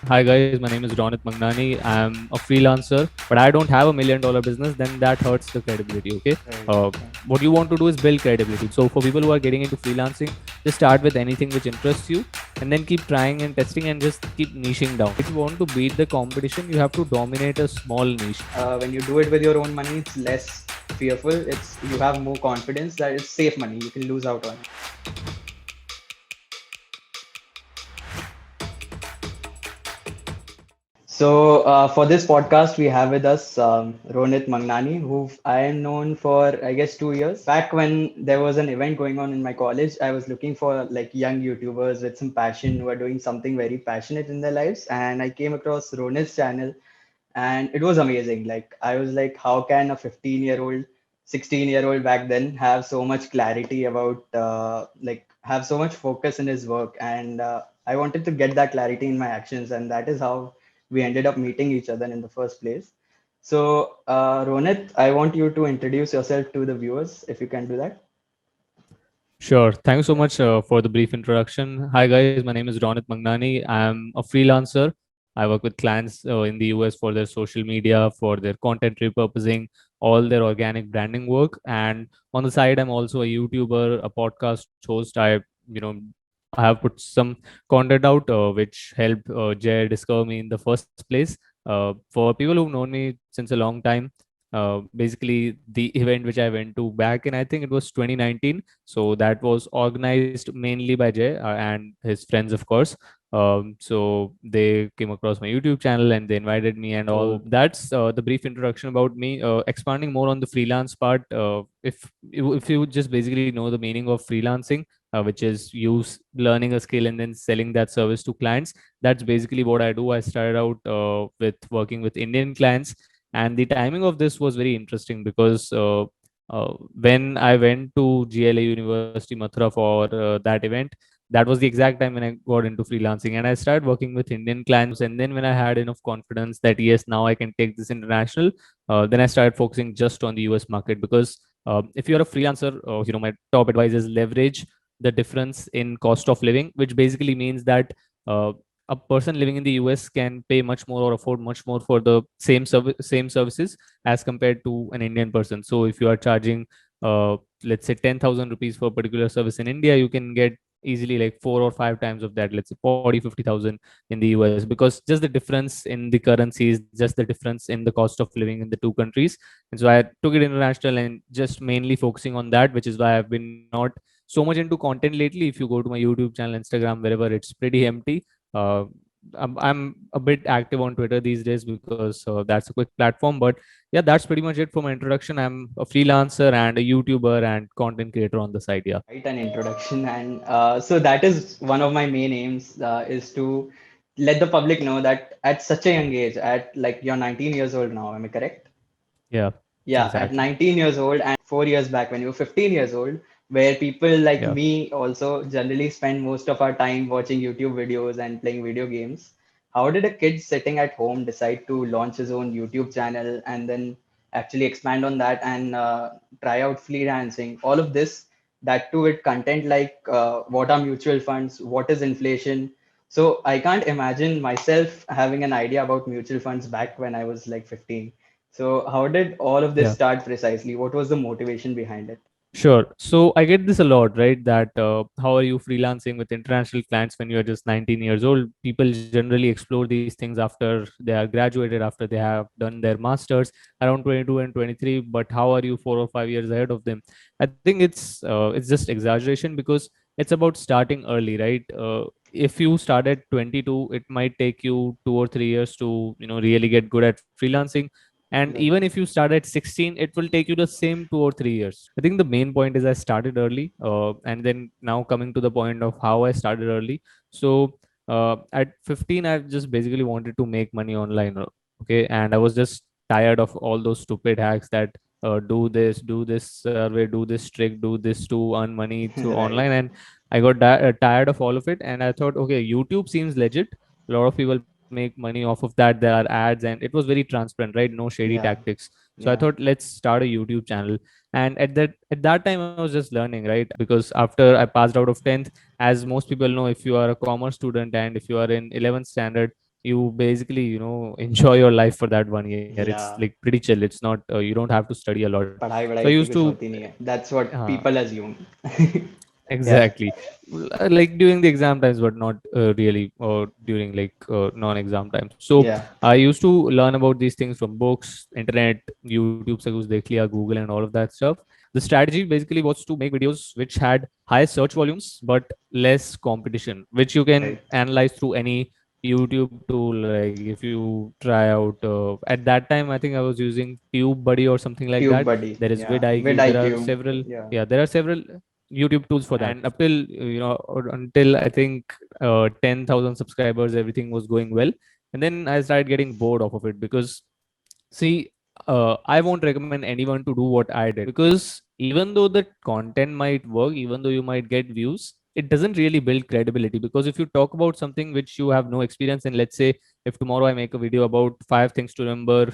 Hi guys, my name is Ronit Mangnani. I'm a freelancer, but I don't have $1 million business. Then that hurts the credibility. Okay, Right. what you want to do is build credibility. So for people who are getting into freelancing, just start with anything which interests you, and then keep trying and testing, and just keep niching down. If you want to beat the competition, you have to dominate a small niche. When you do it with your own money, it's less fearful. It's you have more confidence that it's safe money. You can lose out on it. For this podcast, we have with us Ronit Mangnani, who I am known for, I guess, 2 years. Back when there was an event going on in my college, I was looking for like young YouTubers with some passion who are doing something very passionate in their lives. And I came across Ronit's channel and it was amazing. Like, I was like, how can a 15-year-old, 16-year-old back then have so much clarity about, like, have so much focus in his work? And I wanted to get that clarity in my actions. And that is how we ended up meeting each other in the first place. Ronit, I want you to introduce yourself to the viewers, if you can do that. Sure. Thank you so much for the brief introduction. Hi, guys. My name is Ronit Mangnani. I'm a freelancer. I work with clients in the US for their social media, for their content repurposing, all their organic branding work. And on the side, I'm also a YouTuber, a podcast host. You know, I have put some content out which helped Jay discover me in the first place. For people who've known me since a long time, basically the event which I went to back in, I think it was 2019, so that was organized mainly by Jay and his friends, of course. So they came across my YouTube channel and they invited me and all. So that's the brief introduction about me. Expanding more on the freelance part, if you just basically know the meaning of freelancing, which is learning a skill and then selling that service to clients. That's basically what I do. I started out with working with Indian clients, and the timing of this was very interesting because when I went to GLA University Mathura for that event, that was the exact time when I got into freelancing and I started working with Indian clients. And then when I had enough confidence that yes, now I can take this international, then I started focusing just on the US market because if you're a freelancer, my top advice is leverage the difference in cost of living, which basically means that uh, a person living in the US can pay much more or afford much more for the same services as compared to an Indian person. So if you are charging, let's say 10,000 rupees for a particular service in India, you can get easily like 4 or 5 times of that, let's say 40, 50,000 in the US, because just the difference in the currencies, just the difference in the cost of living in the two countries. And so I took it international and just mainly focusing on that, which is why I've been not so much into content lately. If you go to my YouTube channel, Instagram, wherever, it's pretty empty. uh, I'm a bit active on Twitter these days because that's a quick platform. But yeah, that's pretty much it for my introduction. I'm a freelancer and a YouTuber and content creator on the side. Yeah. Quite an introduction. And so that is one of my main aims, is to let the public know that at such a young age, at like you're 19 years old now, am I correct? Yeah. Yeah, at Exactly. 19 years old and 4 years back when you were 15 years old, where people like Yeah. me also generally spend most of our time watching YouTube videos and playing video games. How did a kid sitting at home decide to launch his own YouTube channel and then actually expand on that and try out freelancing? All of this, that too with content like what are mutual funds, what is inflation. So I can't imagine myself having an idea about mutual funds back when I was like 15. So, how did all of this Yeah. start precisely? What was the motivation behind it? Sure. So I get this a lot, right? That how are you freelancing with international clients when you're just 19 years old? People generally explore these things after they are graduated, after they have done their masters around 22 and 23. But how are you 4 or 5 years ahead of them? I think it's just exaggeration because it's about starting early, right? If you start at 22, it might take you 2 or 3 years to really get good at freelancing. And Right. even if you start at 16, it will take you the same 2 or 3 years. I think the main point is I started early, and then now coming to the point of how I started early. So at 15, I just basically wanted to make money online. Okay, and I was just tired of all those stupid hacks that do this survey, do this trick, do this to earn money through Right. online, and I got tired of all of it. And I thought, okay, YouTube seems legit. A lot of people make money off of that. There are ads, and it was very transparent, right? No shady Yeah. tactics. So I Yeah. thought, let's start a YouTube channel. And at that time, I was just learning, right? Because after I passed out of 10th, as most people know, if you are a commerce student and if you are in 11th standard, you basically, enjoy your life for that 1 year. It's like Yeah, pretty chill. It's not, you don't have to study a lot. पढ़ाई So I वढ़ाई used इतनी to कुछ होती नहीं है. That's what uh, people assume. Yeah, exactly. Like during the exam times, but not really, or during like non-exam times. So yeah, I used to learn about these things from books, internet, YouTube, se kuch dekh liya, Google, and all of that stuff. The strategy basically was to make videos which had high search volumes but less competition, which you can right. analyze through any YouTube tool. Like if you try out, at that time, I think I was using TubeBuddy or something like that. Tube buddy. There is Yeah, vid vidIQ. There are IQ. several, Yeah, yeah, there are several YouTube tools for that. And up till or until I think 10,000 subscribers, everything was going well. And then I started getting bored off of it because, see, I won't recommend anyone to do what I did, because even though the content might work, even though you might get views, it doesn't really build credibility. Because if you talk about something which you have no experience in, let's say if tomorrow I make a video about 5 things to remember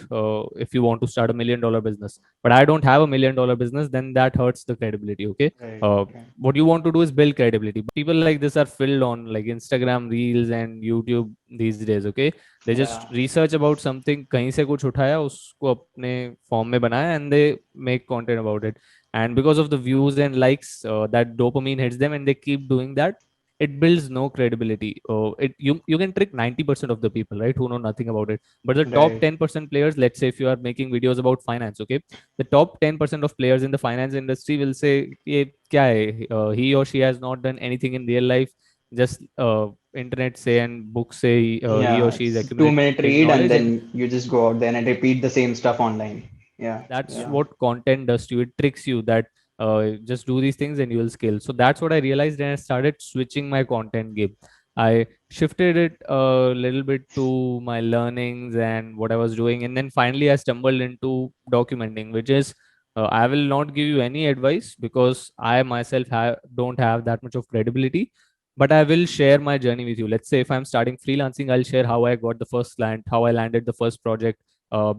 if you want to start $1 million business, but I don't have $1 million business, then that hurts the credibility. Okay. right, Uh, right. what you want to do is build credibility. But people like this are filled on like Instagram reels and YouTube these days. Okay, they just Yeah, research about something, कहीं से कुछ उठाया उसको अपने form में बनाया, and they make content about it. And because of the views and likes, that dopamine hits them and they keep doing that. It builds no credibility. It you can trick 90% of the people, right, who know nothing about it. But the top right, 10% players, let's say if you are making videos about finance, okay, the top 10% of players in the finance industry will say, ये क्या है? He or she has not done anything in real life, just internet say and books say he or yeah. she is It's 2 minute accumulating read, and knowledge. And then you just go out there and repeat the same stuff online. Yeah, that's yeah, what content does to you. It tricks you that just do these things and you will scale. So that's what I realized, and I started switching my content game. I shifted it a little bit to my learnings and what I was doing, and then finally I stumbled into documenting, which is I will not give you any advice because I myself don't have that much of credibility, but I will share my journey with you. Let's say if I'm starting freelancing, I'll share how I got the first client, how I landed the first project, uh,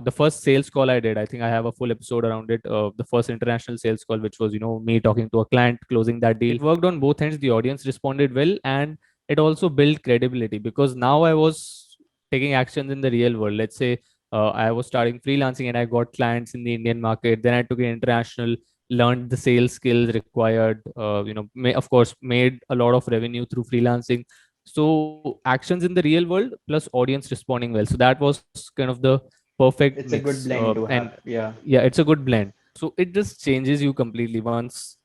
the first sales call I did. I think I have a full episode around it. The first international sales call, which was, me talking to a client, closing that deal. It worked on both ends. The audience responded well, and it also built credibility because now I was taking actions in the real world. Let's say I was starting freelancing and I got clients in the Indian market. Then I took it international, learned the sales skills required. Of course, made a lot of revenue through freelancing. So actions in the real world plus audience responding well. So that was kind of the perfect it's a mix. good blend to And have. Yeah, yeah, it's a good blend. So it just changes you completely once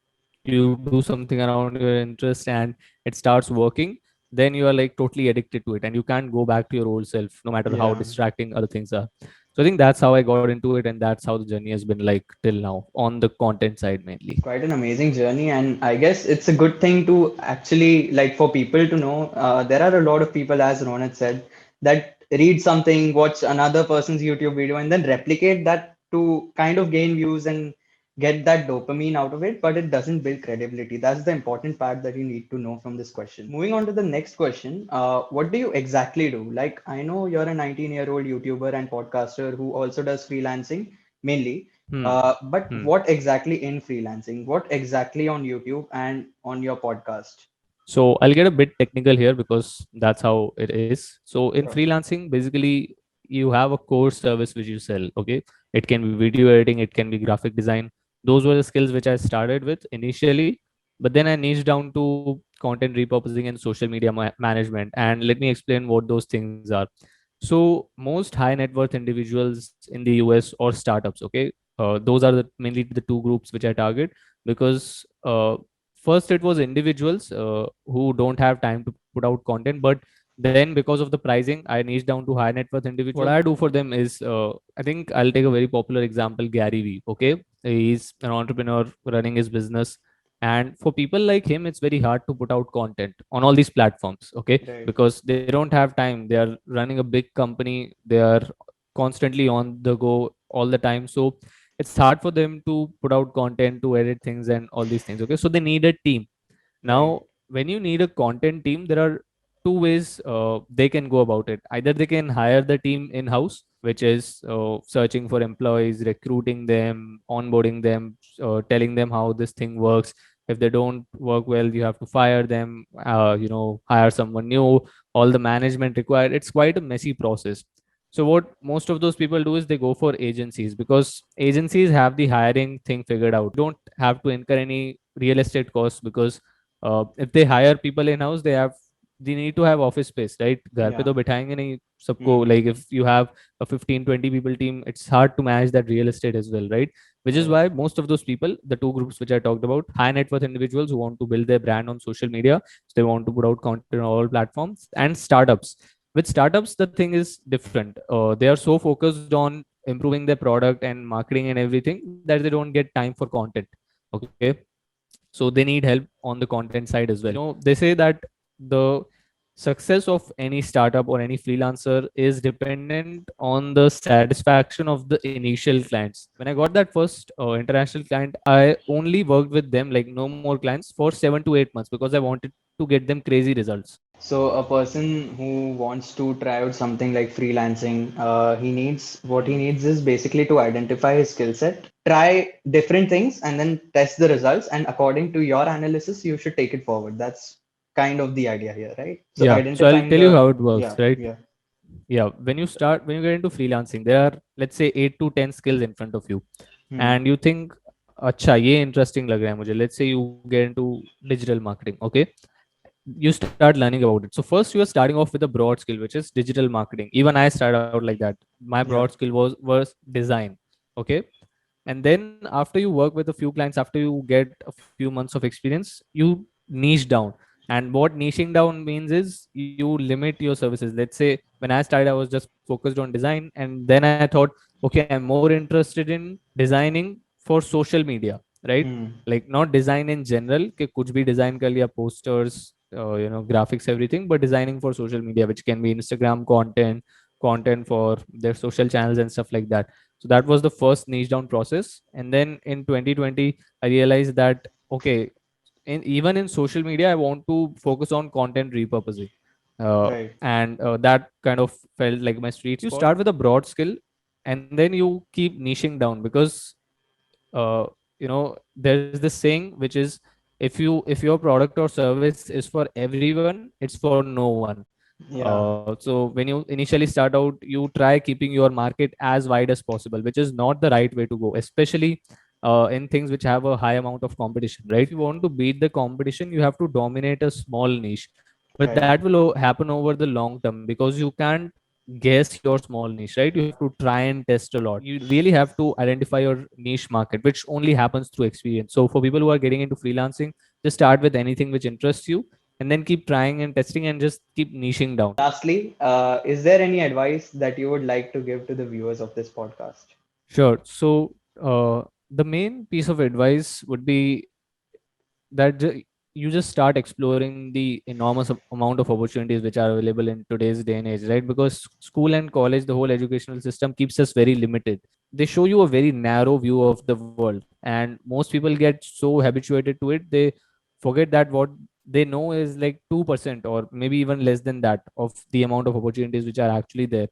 you do something around your interest and it starts working. Then you are like totally addicted to it and you can't go back to your old self no matter how yeah. distracting other things are. So I think that's how I got into it, and that's how the journey has been like till now on the content side mainly. Quite an amazing journey, and I guess it's a good thing to actually like for people to know. There are a lot of people, as Ronit said, that read something, watch another person's YouTube video, and then replicate that to kind of gain views and get that dopamine out of it, but it doesn't build credibility. That's the important part that you need to know from this question. Moving on to the next question, what do you exactly do? Like, I know you're a 19-year-old YouTuber and podcaster who also does freelancing mainly. Hmm. But Hmm. what exactly in freelancing? What exactly on YouTube and on your podcast? So I'll get a bit technical here because that's how it is. So in Sure. freelancing, basically you have a core service which you sell. Okay. It can be video editing, it can be graphic design. Those were the skills which I started with initially, but then I niched down to content repurposing and social media management. And let me explain what those things are. So most high net worth individuals in the US or startups, okay, those are mainly the two groups which I target because first it was individuals who don't have time to put out content, but then because of the pricing I niched down to high net worth individuals. What I do for them is I think I'll take a very popular example, Gary Vee. Okay, he's an entrepreneur running his business, and for people like him it's very hard to put out content on all these platforms. Okay, Right. because they don't have time. They are running a big company, they are constantly on the go all the time, so it's hard for them to put out content, to edit things and all these things. Okay, so they need a team. Right. Now when you need a content team, there are two ways they can go about it. Either they can hire the team in house, which is searching for employees, recruiting them, onboarding them, telling them how this thing works, If they don't work well, you have to fire them, hire someone new, all the management required. It's quite a messy process. So what most of those people do is they go for agencies, because agencies have the hiring thing figured out. Don't have to incur any real estate costs, because if they hire people in house, they need to have office space, right? घर पे Yeah. तो बिठाएंगे नहीं सबको. Hmm. Like if you have a 15-20 people team, it's hard to manage that real estate as well, right? Which is Right. why most of those people, the two groups which I talked about, high net worth individuals who want to build their brand on social media, so they want to put out content on all platforms, and startups. With startups, the thing is different. They are so focused on improving their product and marketing and everything that they don't get time for content. Okay, so they need help on the content side as well. They say that the success of any startup or any freelancer is dependent on the satisfaction of the initial clients. When I got that first international client, I only worked with them, like no more clients, for 7 to 8 months, because I wanted to get them crazy results. So a person who wants to try out something like freelancing, he needs is basically to identify his skill set, try different things, and then test the results. And according to your analysis, you should take it forward. That's kind of the idea here, right? So Yeah, so I'll identifying tell you the how it works, yeah, right? yeah, Yeah, when you get into freelancing, there are, let's say, 8 to 10 skills in front of you, hmm, and you think, अच्छा ये interesting लग रहा है मुझे. Let's say you get into digital marketing. Okay, you start learning about it. So first you are starting off with a broad skill, which is digital marketing. Even I started out like that. My broad yeah, skill was design. Okay, and then after you work with a few clients, after you get a few months of experience, you niche down. And what niching down means is you limit your services. Let's say when I started, I was just focused on design, and then I thought, okay, I'm more interested in designing for social media, right? hmm, Like not design in general कि कुछ भी design कर लिया, posters, graphics, everything, but designing for social media, which can be Instagram content for their social channels and stuff like that. So that was the first niche down process. And then in 2020, I realized that, okay, even in social media, I want to focus on content repurposing. right, And that kind of felt like my street spot. You start with a broad skill, and then you keep niching down, because there's this saying, which is, if your product or service is for everyone, it's for no one. yeah, So when you initially start out, you try keeping your market as wide as possible, which is not the right way to go, especially in things which have a high amount of competition, right? If you want to beat the competition, you have to dominate a small niche, but that right. will happen over the long term, because you can't guess your small niche, right? You have to try and test a lot. You really have to identify your niche market, which only happens through experience. So for people who are getting into freelancing, just start with anything which interests you, and then keep trying and testing, and just keep niching down. Lastly, is there any advice that you would like to give to the viewers of this podcast? Sure. So the main piece of advice would be that you just start exploring the enormous amount of opportunities which are available in today's day and age, right? Because school and college, the whole educational system keeps us very limited. They show you a very narrow view of the world, and most people get so habituated to it, they forget that what they know is like 2%, or maybe even less than that, of the amount of opportunities which are actually there.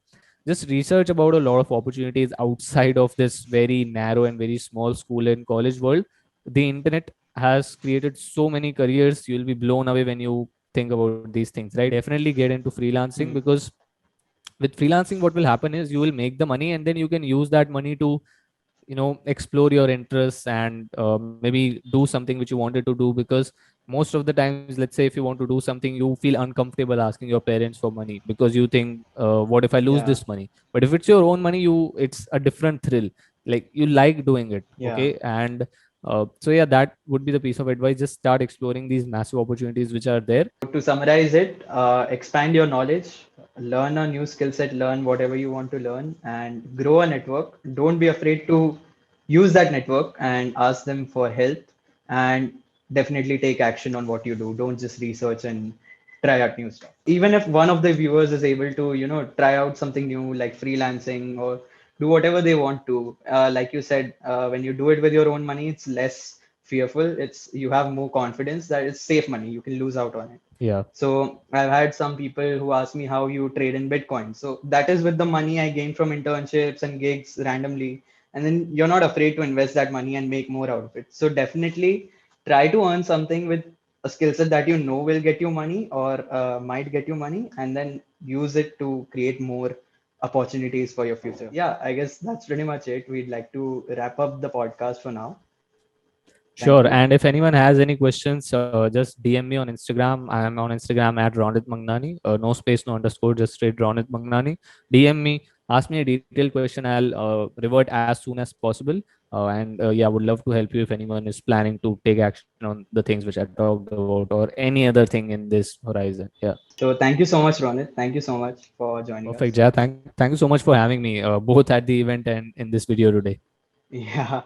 Just research about a lot of opportunities outside of this very narrow and very small school and college world. The internet has created so many careers. You'll be blown away when you think about these things, right? Definitely get into freelancing, Hmm. because with freelancing, what will happen is you will make the money, and then you can use that money to explore your interests, and maybe do something which you wanted to do. Because most of the times, let's say if you want to do something, you feel uncomfortable asking your parents for money, because you think, what if I lose Yeah, this money? But if it's your own money, it's a different thrill. Like you like doing it. yeah. Okay, and so yeah, that would be the piece of advice. Just start exploring these massive opportunities which are there. To summarize it, expand your knowledge, learn a new skill set, learn whatever you want to learn, and grow a network. Don't be afraid to use that network and ask them for help, and definitely take action on what you do. Don't just research and try out new stuff. Even if one of the viewers is able to, try out something new like freelancing or do whatever they want to, like you said, when you do it with your own money, it's less fearful. It's you have more confidence that it's safe money. You can lose out on it. Yeah. So I've had some people who ask me how you trade in Bitcoin. So that is with the money I gain from internships and gigs randomly. And then you're not afraid to invest that money and make more out of it. So definitely try to earn something with a skill set that you know will get you money or might get you money, and then use it to create more opportunities for your future. Yeah, I guess that's pretty much it. We'd like to wrap up the podcast for now. Thank Sure. you. And if anyone has any questions, just DM me on Instagram. I am on Instagram at Ronit Mangnani. No space, no underscore, just straight Ronit Mangnani. DM me, ask me a detailed question. I'll revert as soon as possible. And yeah, would love to help you if anyone is planning to take action on the things which I talked about or any other thing in this horizon. Yeah. So thank you so much, Ronit. Thank you so much for joining Perfect. us. Yeah. Thank you so much for having me, both at the event and in this video today. Yeah.